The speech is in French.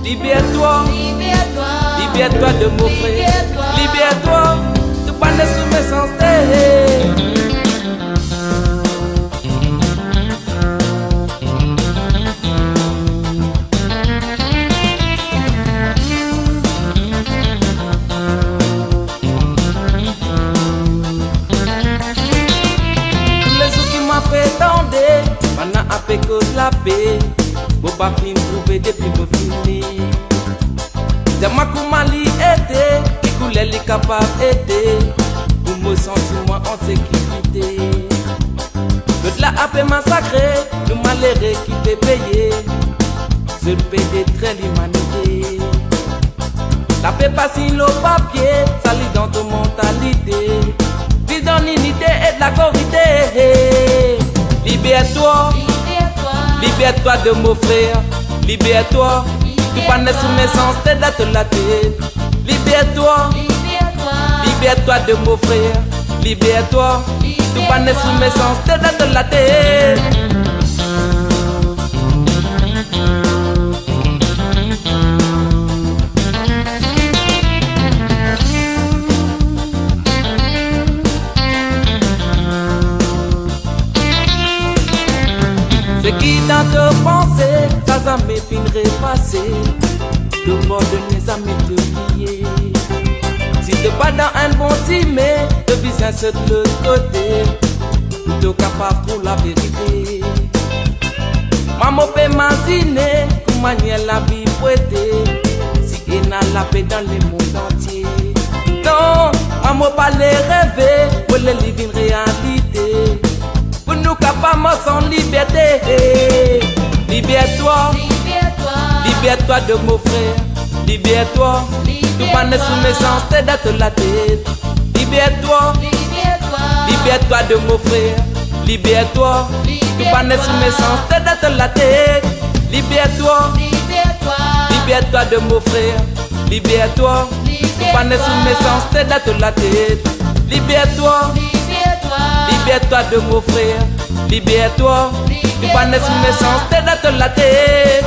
Libère-toi, libère-toi de m'offrir. Libère-toi, de pas sous mes sens. Pendant un peu que la paix, vous pas fin trouver depuis vous finir. C'est moi qui m'a aidé, qui coulait les capables d'aider, pour me sentir moi en sécurité. Le la a fait massacrer, nous malheureux qui t'est payé, je paie des traits l'humanité. La paix passe le papier, ça lit dans ton mentalité, vis dans l'unité et de la corrité. Libère-toi, libère-toi de m'offrir. Libère-toi, tu pas né sous mes sens, t'es dans la tête. Libère-toi, libère-toi de m'offrir. Libère-toi, tu pas né sous mes sens, t'es dans la tête. Ce qui dans te pensée, ça jamais finirait passer. Le bord de mes amis te lier. Si t'es pas dans un bon team, te vis un seul de l'autre côté. Plutôt capable pour la vérité. Maman peut m'imaginer comment la vie prêtée. Si il n'a la paix dans le monde entier. Non, maman pas les rêver, pour les vivre une réalité. Pour nous capables sans liberté. Libère-toi, libère-toi de m'offrir. Libère-toi, tu pas né sous mes sens, t'es dans la tête. Libère-toi, libère-toi de m'offrir. Libère-toi, tu pas né sous mes sens, t'es dans la tête. Libère-toi, libère-toi de m'offrir. Libère-toi, tu pas né sous mes sens, t'es dans la tête. Libère-toi, libère-toi de m'offrir. Libère-toi, tu pas né sous mes sens, t'es dans la tête.